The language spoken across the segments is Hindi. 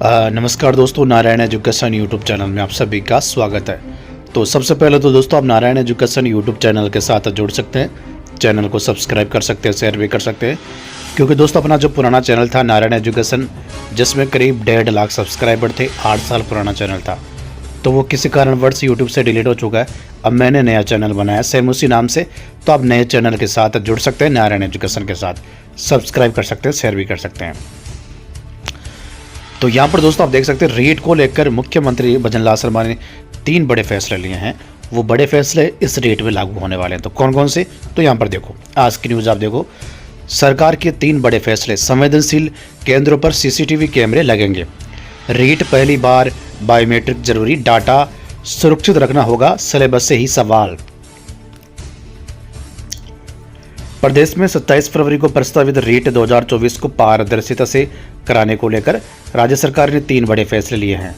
नमस्कार दोस्तों, नारायण एजुकेशन यूट्यूब चैनल में आप सभी का स्वागत है। तो सबसे पहले तो दोस्तों आप नारायण एजुकेशन यूट्यूब चैनल के साथ जुड़ सकते हैं। चैनल को सब्सक्राइब कर सकते हैं, शेयर भी कर सकते हैं, क्योंकि दोस्तों अपना जो पुराना चैनल था नारायण एजुकेशन, जिसमें करीब 1.5 लाख सब्सक्राइबर थे, 8 साल पुराना चैनल था, तो वो किसी कारणवश यूट्यूब से डिलीट हो चुका है। अब मैंने नया चैनल बनाया सेम उसी नाम से, तो आप नए चैनल के साथ जुड़ सकते हैं, नारायण एजुकेशन के साथ सब्सक्राइब कर सकते हैं, शेयर भी कर सकते हैं। तो यहाँ पर दोस्तों आप देख सकते हैं रीट को लेकर मुख्यमंत्री भजनलाल शर्मा ने 3 बड़े फैसले लिए हैं। वो बड़े फैसले इस रेट में लागू होने वाले हैं। तो कौन कौन से, तो यहाँ पर देखो, आज की न्यूज़ आप देखो। सरकार के 3 बड़े फैसले। संवेदनशील केंद्रों पर सीसीटीवी कैमरे लगेंगे। रीट पहली बार बायोमेट्रिक जरूरी, डाटा सुरक्षित रखना होगा, सिलेबस से ही सवाल। प्रदेश में 27 फरवरी को प्रस्तावित रीट 2024 को पारदर्शिता से कराने को लेकर राज्य सरकार ने 3 बड़े फैसले लिए हैं।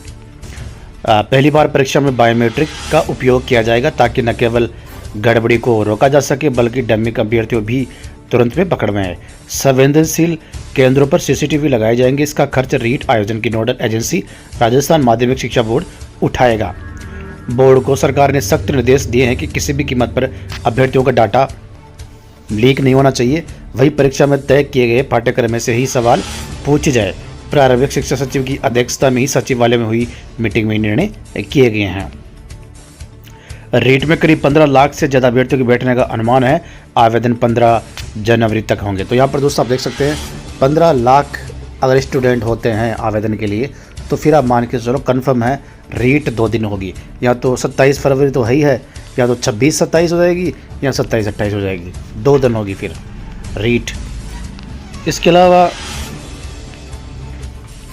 पहली बार परीक्षा में बायोमेट्रिक का उपयोग किया जाएगा, ताकि न केवल गड़बड़ी को रोका जा सके बल्कि डमी अभ्यर्थियों भी तुरंत में पकड़ में आए। संवेदनशील केंद्रों पर सीसीटीवी लगाए जाएंगे। इसका खर्च रीट आयोजन की नोडल एजेंसी राजस्थान माध्यमिक शिक्षा बोर्ड उठाएगा। बोर्ड को सरकार ने सख्त निर्देश दिए हैं कि किसी भी कीमत पर अभ्यर्थियों का डाटा लीक नहीं होना चाहिए। वही परीक्षा में तय किए गए पाठ्यक्रम में से ही सवाल पूछे जाए। प्रारंभिक शिक्षा सचिव की अध्यक्षता में ही सचिवालय में हुई मीटिंग में निर्णय किए गए हैं। रीट में करीब 15 लाख से ज़्यादा अभ्यर्थियों के बैठने का अनुमान है। आवेदन 15 जनवरी तक होंगे। तो यहाँ पर दोस्तों आप देख सकते हैं 15 लाख अगर स्टूडेंट होते हैं आवेदन के लिए, तो फिर आप मान के चलो कन्फर्म है रीट 2 दिन होगी। या तो 27 फरवरी तो है ही है, या तो 26-27 हो जाएगी, या 27-28 हो जाएगी। 2 दिन होगी फिर रीट। इसके अलावा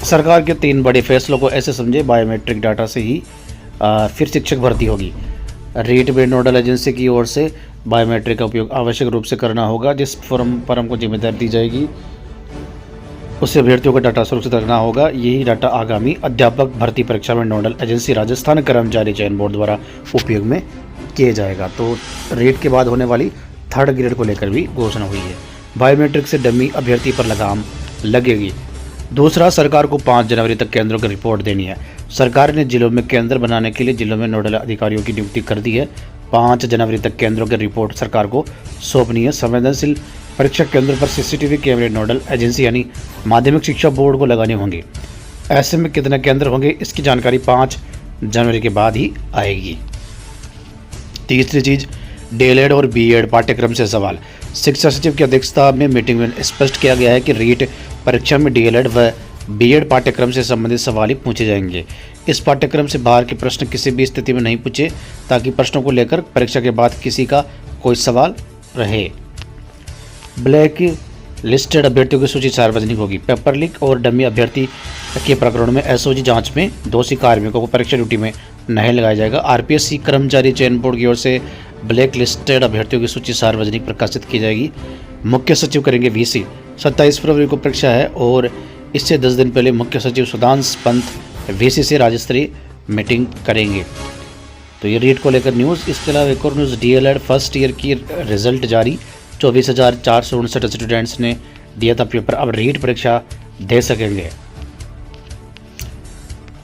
सरकार के 3 बड़े फैसलों को ऐसे समझे, बायोमेट्रिक डाटा से ही फिर शिक्षक भर्ती होगी। रीट में नोडल एजेंसी की ओर से बायोमेट्रिक का उपयोग आवश्यक रूप से करना होगा। जिस फर्म पर हमको जिम्मेदारी दी जाएगी उससे अभ्यर्थियों का डाटा सुरक्षित रखना होगा। यही डाटा आगामी अध्यापक भर्ती परीक्षा में नोडल एजेंसी राजस्थान कर्मचारी चयन बोर्ड द्वारा उपयोग में किया जाएगा। तो रीट के बाद होने वाली 3rd ग्रेड को लेकर भी घोषणा हुई है। बायोमेट्रिक से डमी अभ्यर्थी पर लगाम लगेगी। दूसरा, सरकार को 5 जनवरी तक केंद्रों की रिपोर्ट देनी है। सरकार ने जिलों में केंद्र बनाने के लिए जिलों में नोडल अधिकारियों की नियुक्ति कर दी है। 5 जनवरी तक केंद्रों की रिपोर्ट सरकार को सौंपनी है। संवेदनशील परीक्षा केंद्रों पर सीसीटीवी कैमरे नोडल एजेंसी यानी माध्यमिक शिक्षा बोर्ड को लगाने होंगे। ऐसे में कितने केंद्र होंगे, इसकी जानकारी 5 जनवरी के बाद ही आएगी। तीसरी चीज़, डीएलएड और बीएड पाठ्यक्रम से सवाल। शिक्षा सचिव की अध्यक्षता में मीटिंग में स्पष्ट किया गया है कि रीट परीक्षा में डीएलएड व बीएड पाठ्यक्रम से संबंधित सवाल ही पूछे जाएंगे। इस पाठ्यक्रम से बाहर के प्रश्न किसी भी स्थिति में नहीं पूछे, ताकि प्रश्नों को लेकर परीक्षा के बाद किसी का कोई सवाल रहे। ब्लैक लिस्टेड अभ्यर्थियों की सूची सार्वजनिक होगी। पेपर लीक और डमी अभ्यर्थी के प्रकरणों में एसओजी जांच में दोषी कार्मिकों को परीक्षा ड्यूटी में नहीं लगाया जाएगा। आरपीएससी कर्मचारी चयन बोर्ड की ओर से ब्लैक लिस्टेड अभ्यर्थियों की सूची सार्वजनिक प्रकाशित की जाएगी। मुख्य सचिव करेंगे वीसी। 27 फरवरी को परीक्षा है और इससे 10 दिन पहले मुख्य सचिव सुधांश पंत वीसी से राज्य स्तरीय मीटिंग करेंगे। तो ये रीट को लेकर न्यूज़। इसके अलावा एक और न्यूज़, डीएलएड फर्स्ट ईयर की रिजल्ट जारी। 24,459 स्टूडेंट्स ने दिया था पेपर, अब रीट परीक्षा दे सकेंगे।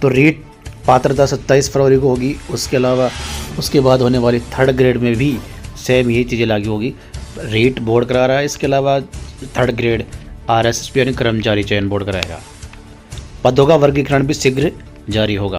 तो रीट पात्रता 27 फरवरी को होगी। उसके अलावा उसके बाद होने वाली 3rd ग्रेड में भी सेम यही चीज़ें लागू होगी। रीट बोर्ड करा रहा है, इसके अलावा 3rd ग्रेड आरएसएसबी यानी कर्मचारी चयन बोर्ड कराएगा। पदों का वर्गीकरण भी शीघ्र जारी होगा।